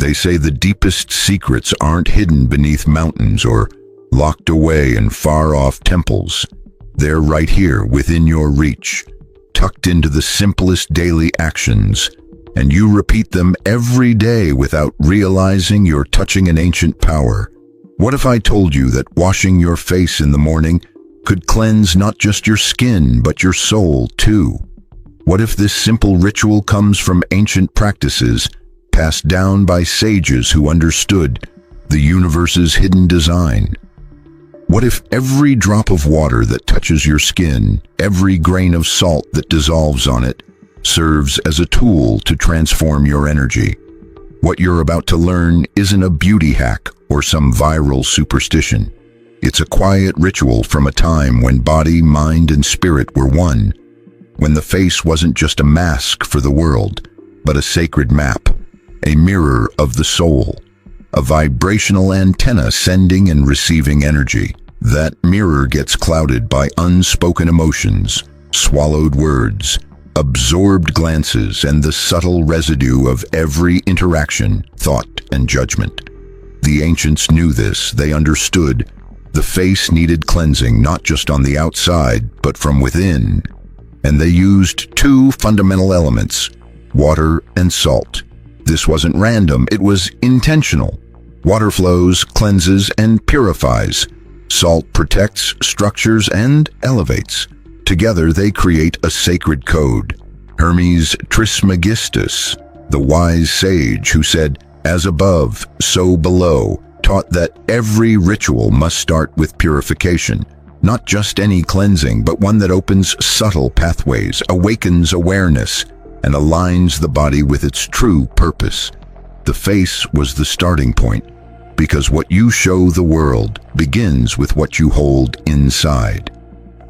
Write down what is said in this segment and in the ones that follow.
They say the deepest secrets aren't hidden beneath mountains or locked away in far-off temples. They're right here within your reach, tucked into the simplest daily actions, and you repeat them every day without realizing you're touching an ancient power. What if I told you that washing your face in the morning could cleanse not just your skin, but your soul too? What if this simple ritual comes from ancient practices passed down by sages who understood the universe's hidden design? What if every drop of water that touches your skin, every grain of salt that dissolves on it, serves as a tool to transform your energy? What you're about to learn isn't a beauty hack or some viral superstition. It's a quiet ritual from a time when body, mind, and spirit were one, when the face wasn't just a mask for the world, but a sacred map, a mirror of the soul, a vibrational antenna sending and receiving energy. That mirror gets clouded by unspoken emotions, swallowed words, absorbed glances, and the subtle residue of every interaction, thought, and judgment. The ancients knew this. They understood the face needed cleansing not just on the outside, but from within. And they used two fundamental elements, water and salt. This wasn't random, it was intentional. Water flows, cleanses, and purifies. Salt protects, structures, and elevates. Together they create a sacred code. Hermes Trismegistus, the wise sage who said, "As above, so below," taught that every ritual must start with purification. Not just any cleansing, but one that opens subtle pathways, awakens awareness, and aligns the body with its true purpose. The face was the starting point, because what you show the world begins with what you hold inside.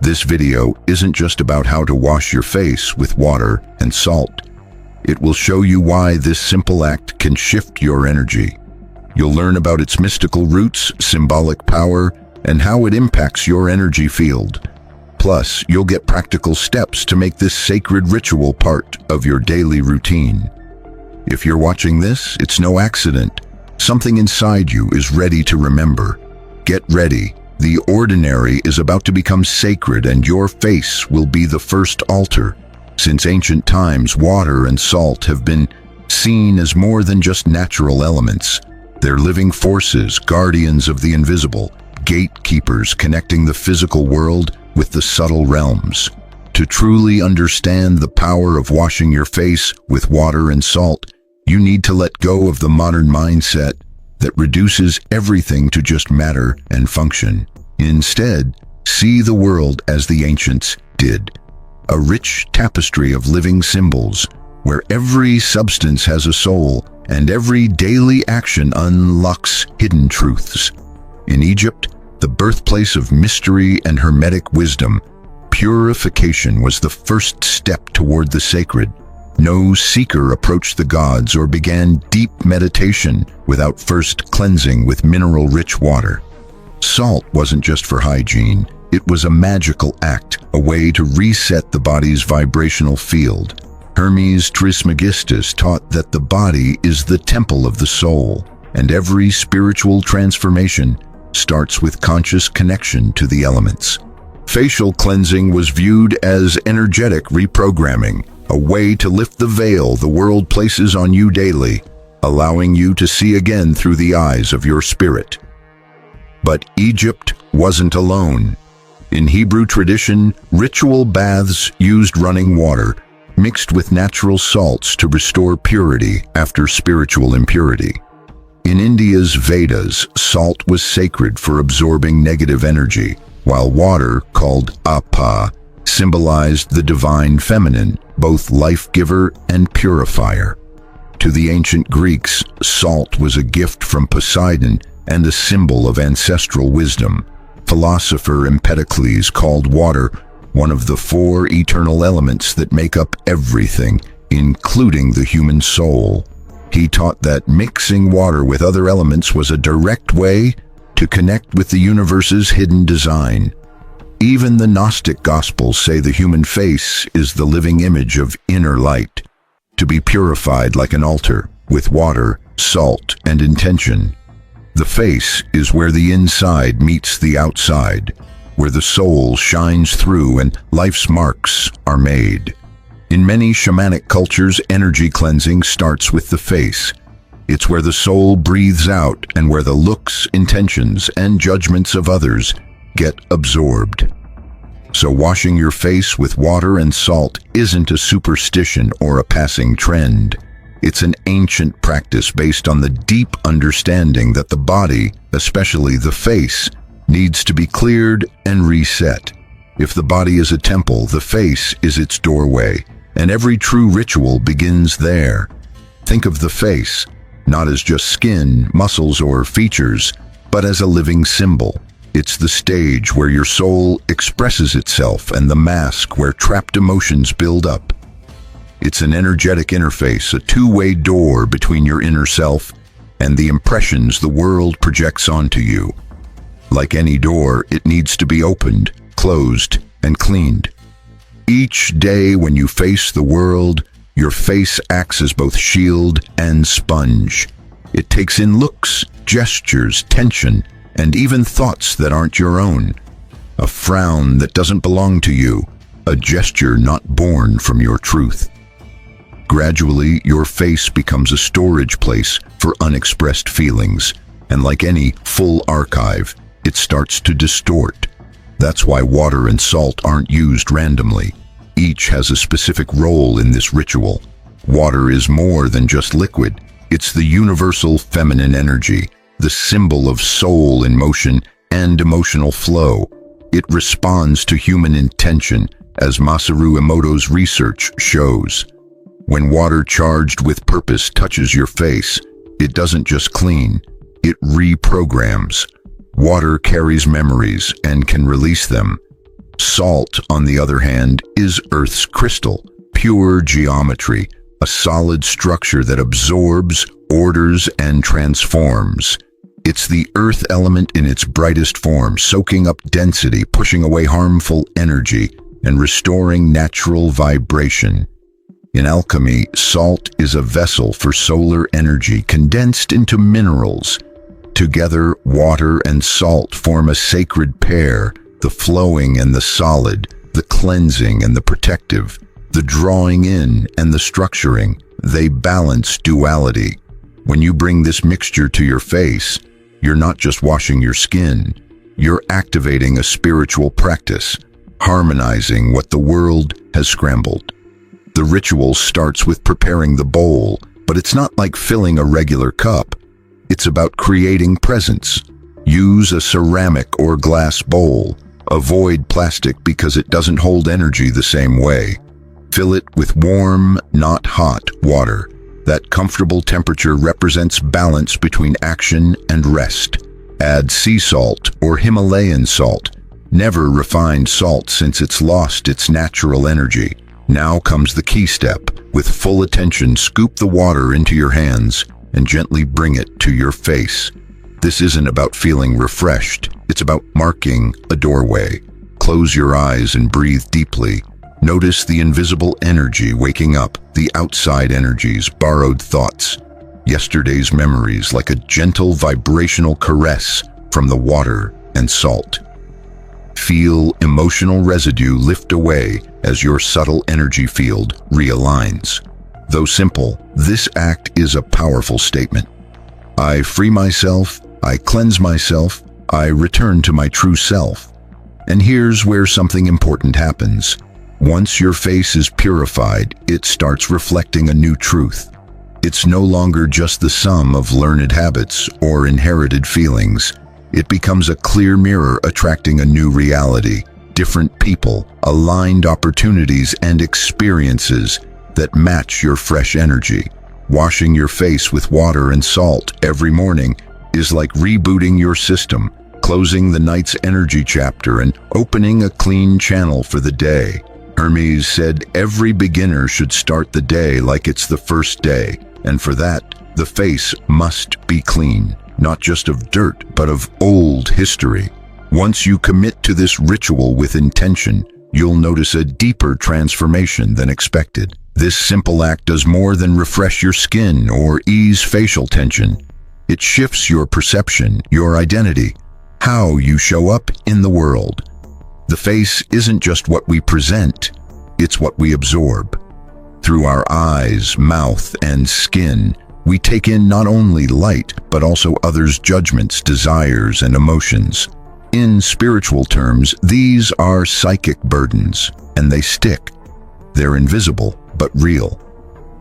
This video isn't just about how to wash your face with water and salt. It will show you why this simple act can shift your energy. You'll learn about its mystical roots, symbolic power, and how it impacts your energy field. Plus, you'll get practical steps to make this sacred ritual part of your daily routine. If you're watching this, it's no accident. Something inside you is ready to remember. Get ready. The ordinary is about to become sacred, and your face will be the first altar. Since ancient times, water and salt have been seen as more than just natural elements. They're living forces, guardians of the invisible, gatekeepers connecting the physical world with the subtle realms. To truly understand the power of washing your face with water and salt, you need to let go of the modern mindset that reduces everything to just matter and function. Instead, see the world as the ancients did. A rich tapestry of living symbols, where every substance has a soul and every daily action unlocks hidden truths. In Egypt, the birthplace of mystery and Hermetic wisdom, purification was the first step toward the sacred. No seeker approached the gods or began deep meditation without first cleansing with mineral-rich water. Salt wasn't just for hygiene. It was a magical act, a way to reset the body's vibrational field. Hermes Trismegistus taught that the body is the temple of the soul, and every spiritual transformation starts with conscious connection to the elements. Facial cleansing was viewed as energetic reprogramming, a way to lift the veil the world places on you daily, allowing you to see again through the eyes of your spirit. But Egypt wasn't alone. In Hebrew tradition, ritual baths used running water, mixed with natural salts to restore purity after spiritual impurity. In India's Vedas, salt was sacred for absorbing negative energy, while water, called apa, symbolized the divine feminine, both life-giver and purifier. To the ancient Greeks, salt was a gift from Poseidon and a symbol of ancestral wisdom. Philosopher Empedocles called water one of the four eternal elements that make up everything, including the human soul. He taught that mixing water with other elements was a direct way to connect with the universe's hidden design. Even the Gnostic Gospels say the human face is the living image of inner light, to be purified like an altar with water salt, and intention. The face is where the inside meets the outside, where the soul shines through and life's marks are made. In many shamanic cultures, energy cleansing starts with the face. It's where the soul breathes out and where the looks, intentions, and judgments of others get absorbed. So washing your face with water and salt isn't a superstition or a passing trend. It's an ancient practice based on the deep understanding that the body, especially the face, needs to be cleared and reset. If the body is a temple, the face is its doorway, and every true ritual begins there. Think of the face, not as just skin, muscles, or features, but as a living symbol. It's the stage where your soul expresses itself and the mask where trapped emotions build up. It's an energetic interface, a two-way door between your inner self and the impressions the world projects onto you. Like any door, it needs to be opened, closed, and cleaned. Each day when you face the world, your face acts as both shield and sponge. It takes in looks, gestures, tension, and even thoughts that aren't your own. A frown that doesn't belong to you, a gesture not born from your truth. Gradually, your face becomes a storage place for unexpressed feelings, and like any full archive, it starts to distort. That's why water and salt aren't used randomly. Each has a specific role in this ritual. Water is more than just liquid. It's the universal feminine energy, the symbol of soul in motion and emotional flow. It responds to human intention, as Masaru Emoto's research shows. When water charged with purpose touches your face, it doesn't just clean, it reprograms. Water carries memories and can release them. Salt, on the other hand, is Earth's crystal, pure geometry, a solid structure that absorbs, orders, and transforms. It's the earth element in its brightest form, soaking up density, pushing away harmful energy, and restoring natural vibration. In alchemy, salt is a vessel for solar energy condensed into minerals. Together, water and salt form a sacred pair, the flowing and the solid, the cleansing and the protective, the drawing in and the structuring. They balance duality. When you bring this mixture to your face, you're not just washing your skin, you're activating a spiritual practice, harmonizing what the world has scrambled. The ritual starts with preparing the bowl, but it's not like filling a regular cup. It's about creating presence. Use a ceramic or glass bowl. Avoid plastic because it doesn't hold energy the same way. Fill it with warm, not hot, water. That comfortable temperature represents balance between action and rest. Add sea salt or Himalayan salt. Never refined salt since it's lost its natural energy. Now comes the key step. With full attention, scoop the water into your hands and gently bring it to your face. This isn't about feeling refreshed. It's about marking a doorway. Close your eyes and breathe deeply. Notice the invisible energy waking up, the outside energies, borrowed thoughts, yesterday's memories, like a gentle vibrational caress from the water and salt. Feel emotional residue lift away as your subtle energy field realigns. Though simple, this act is a powerful statement. I free myself, I cleanse myself, I return to my true self. And here's where something important happens. Once your face is purified, it starts reflecting a new truth. It's no longer just the sum of learned habits or inherited feelings. It becomes a clear mirror attracting a new reality, different people, aligned opportunities, and experiences that match your fresh energy. Washing your face with water and salt every morning is like rebooting your system, closing the night's energy chapter and opening a clean channel for the day. Hermes said every beginner should start the day like it's the first day, and for that, the face must be clean, not just of dirt, but of old history. Once you commit to this ritual with intention, you'll notice a deeper transformation than expected. This simple act does more than refresh your skin or ease facial tension. It shifts your perception, your identity, how you show up in the world. The face isn't just what we present, it's what we absorb. Through our eyes, mouth, and skin, we take in not only light, but also others' judgments, desires, and emotions. In spiritual terms, these are psychic burdens, and they stick. They're invisible, but real.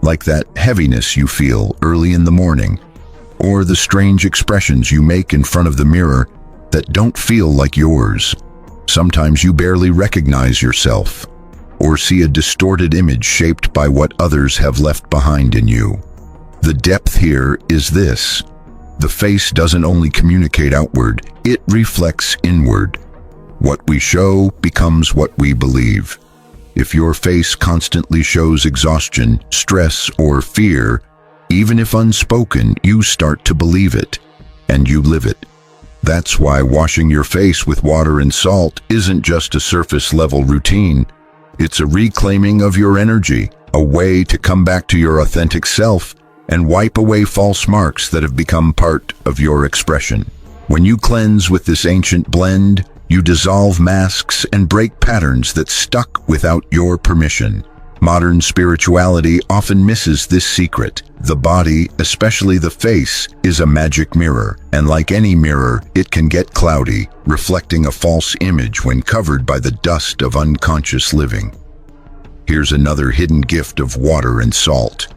Like that heaviness you feel early in the morning, or the strange expressions you make in front of the mirror that don't feel like yours. Sometimes you barely recognize yourself, or see a distorted image shaped by what others have left behind in you. The depth here is this: the face doesn't only communicate outward, it reflects inward. What we show becomes what we believe. If your face constantly shows exhaustion, stress, or fear, even if unspoken, you start to believe it, and you live it. That's why washing your face with water and salt isn't just a surface-level routine. It's a reclaiming of your energy, a way to come back to your authentic self and wipe away false marks that have become part of your expression. When you cleanse with this ancient blend, you dissolve masks and break patterns that stuck without your permission. Modern spirituality often misses this secret. The body, especially the face, is a magic mirror, and like any mirror, it can get cloudy, reflecting a false image when covered by the dust of unconscious living. Here's another hidden gift of water and salt: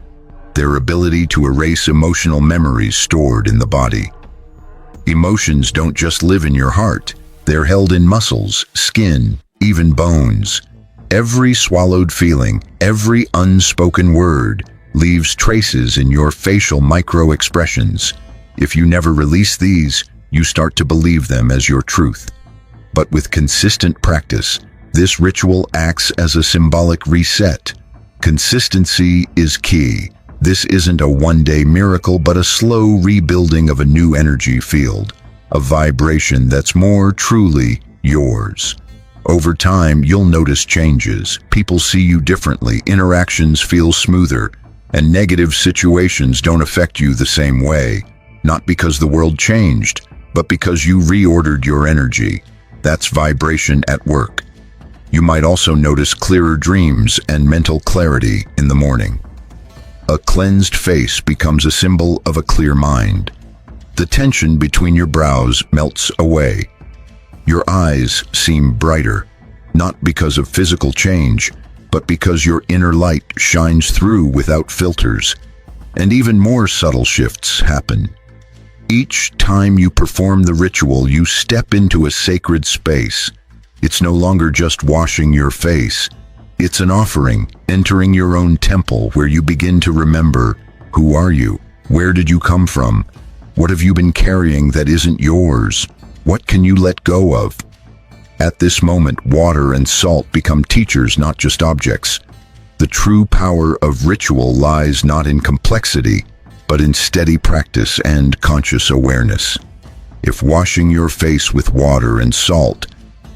their ability to erase emotional memories stored in the body. Emotions don't just live in your heart. They're held in muscles, skin, even bones. Every swallowed feeling, every unspoken word, leaves traces in your facial micro-expressions. If you never release these, you start to believe them as your truth. But with consistent practice, this ritual acts as a symbolic reset. Consistency is key. This isn't a one-day miracle, but a slow rebuilding of a new energy field, a vibration that's more truly yours. Over time, you'll notice changes. People see you differently, interactions feel smoother, and negative situations don't affect you the same way. Not because the world changed, but because you reordered your energy. That's vibration at work. You might also notice clearer dreams and mental clarity in the morning. A cleansed face becomes a symbol of a clear mind. The tension between your brows melts away. Your eyes seem brighter, not because of physical change, but because your inner light shines through without filters. And even more subtle shifts happen. Each time you perform the ritual, you step into a sacred space. It's no longer just washing your face. It's an offering, entering your own temple where you begin to remember: who are you? Where did you come from? What have you been carrying that isn't yours? What can you let go of? At this moment, water and salt become teachers, not just objects. The true power of ritual lies not in complexity, but in steady practice and conscious awareness. If washing your face with water and salt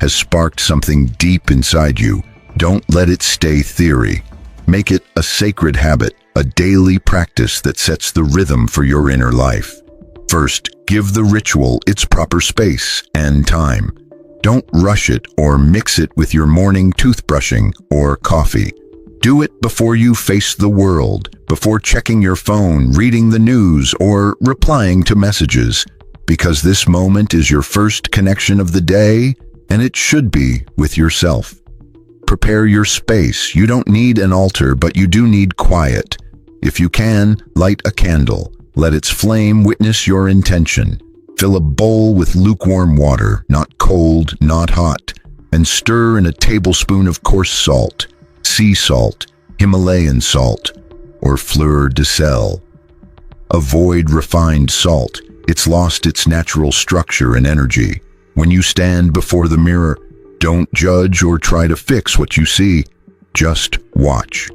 has sparked something deep inside you, don't let it stay theory. Make it a sacred habit, a daily practice that sets the rhythm for your inner life. First, give the ritual its proper space and time. Don't rush it or mix it with your morning toothbrushing or coffee. Do it before you face the world, before checking your phone, reading the news, or replying to messages, because this moment is your first connection of the day, and it should be with yourself. Prepare your space. You don't need an altar, but you do need quiet. If you can, light a candle. Let its flame witness your intention. Fill a bowl with lukewarm water, not cold, not hot, and stir in a tablespoon of coarse salt, sea salt, Himalayan salt, or fleur de sel. Avoid refined salt. It's lost its natural structure and energy. When you stand before the mirror, don't judge or try to fix what you see. Just watch.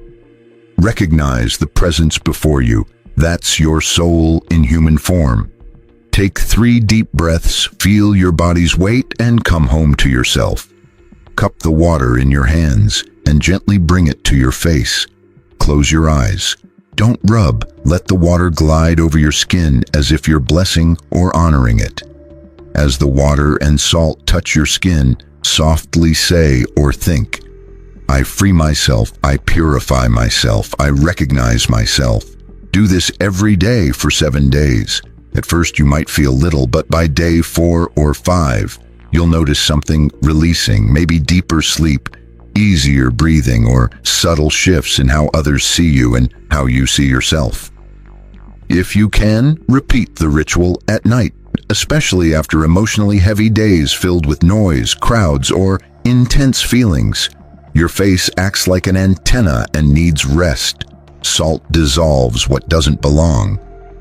Recognize the presence before you. That's your soul in human form. Take 3 deep breaths, feel your body's weight, and come home to yourself. Cup the water in your hands and gently bring it to your face. close your eyes. Don't rub, let the water glide over your skin as if you're blessing or honoring it. As the water and salt touch your skin, softly say or think, I free myself, I purify myself, I recognize myself. Do this every day for 7 days. At first you might feel little, but by day 4 or 5, you'll notice something releasing, maybe deeper sleep, easier breathing, or subtle shifts in how others see you and how you see yourself. If you can, repeat the ritual at night, especially after emotionally heavy days filled with noise, crowds, or intense feelings. Your face acts like an antenna and needs rest. Salt dissolves what doesn't belong.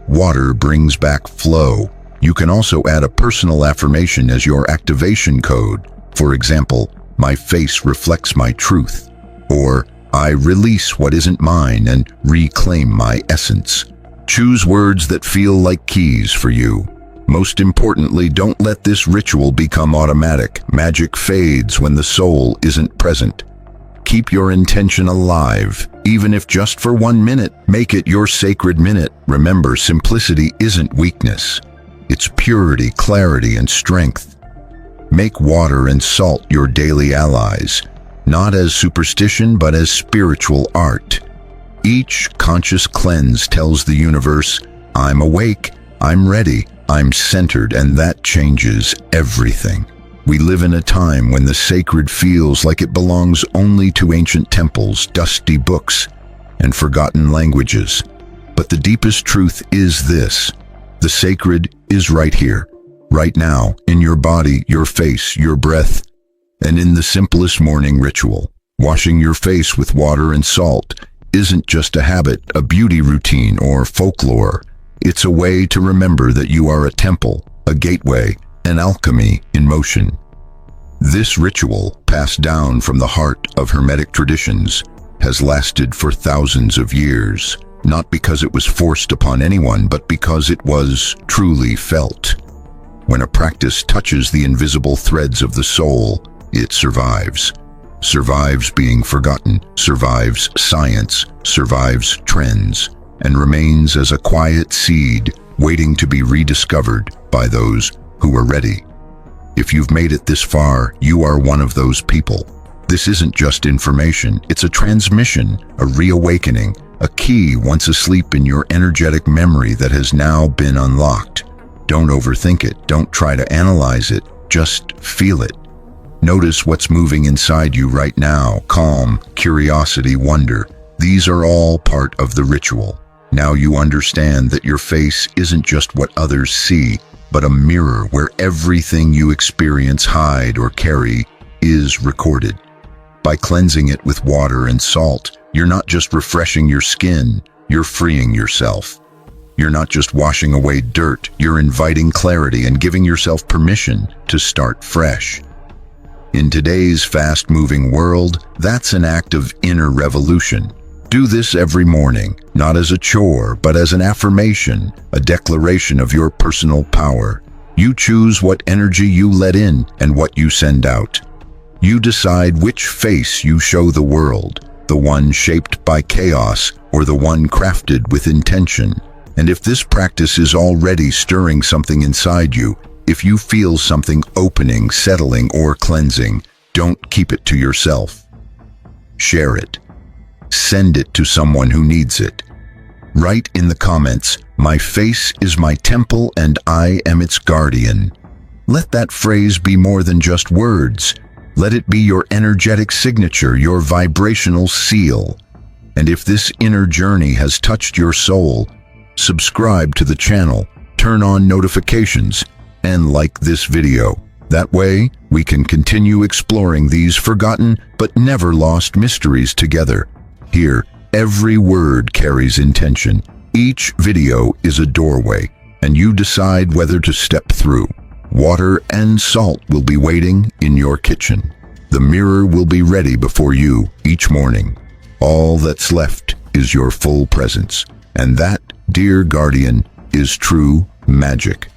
Water brings back flow. You can also add a personal affirmation as your activation code. For example, my face reflects my truth. Or, I release what isn't mine and reclaim my essence. Choose words that feel like keys for you. Most importantly, don't let this ritual become automatic. Magic fades when the soul isn't present. Keep your intention alive, even if just for 1 minute. Make it your sacred minute. Remember, simplicity isn't weakness. It's purity, clarity, and strength. Make water and salt your daily allies, not as superstition, but as spiritual art. Each conscious cleanse tells the universe, I'm awake, I'm ready, I'm centered, and that changes everything. We live in a time when the sacred feels like it belongs only to ancient temples, dusty books, and forgotten languages. But the deepest truth is this: the sacred is right here, right now, in your body, your face, your breath, and in the simplest morning ritual. Washing your face with water and salt isn't just a habit, a beauty routine, or folklore. It's a way to remember that you are a temple, a gateway, an alchemy in motion. This ritual, passed down from the heart of Hermetic traditions, has lasted for thousands of years, not because it was forced upon anyone, but because it was truly felt. When a practice touches the invisible threads of the soul, it survives. Survives being forgotten, survives science, survives trends, and remains as a quiet seed waiting to be rediscovered by those who are ready. If you've made it this far, you are one of those people. This isn't just information, it's a transmission, a reawakening, a key once asleep in your energetic memory that has now been unlocked. Don't overthink it, don't try to analyze it, just feel it. Notice what's moving inside you right now: calm, curiosity, wonder. These are all part of the ritual. Now you understand that your face isn't just what others see, but a mirror where everything you experience, hide, or carry is recorded. By cleansing it with water and salt, you're not just refreshing your skin, you're freeing yourself. You're not just washing away dirt, you're inviting clarity and giving yourself permission to start fresh. In today's fast-moving world, that's an act of inner revolution. Do this every morning, not as a chore, but as an affirmation, a declaration of your personal power. You choose what energy you let in and what you send out. You decide which face you show the world, the one shaped by chaos or the one crafted with intention. And if this practice is already stirring something inside you, if you feel something opening, settling, or cleansing, don't keep it to yourself. Share it. Send it to someone who needs it. Write in the comments, "My face is my temple and I am its guardian." Let that phrase be more than just words. Let it be your energetic signature, your vibrational seal. And if this inner journey has touched your soul, subscribe to the channel, turn on notifications, and like this video. That way, we can continue exploring these forgotten but never lost mysteries together. Here, every word carries intention. Each video is a doorway, and you decide whether to step through. Water and salt will be waiting in your kitchen. The mirror will be ready before you each morning. All that's left is your full presence. And that, dear guardian, is true magic.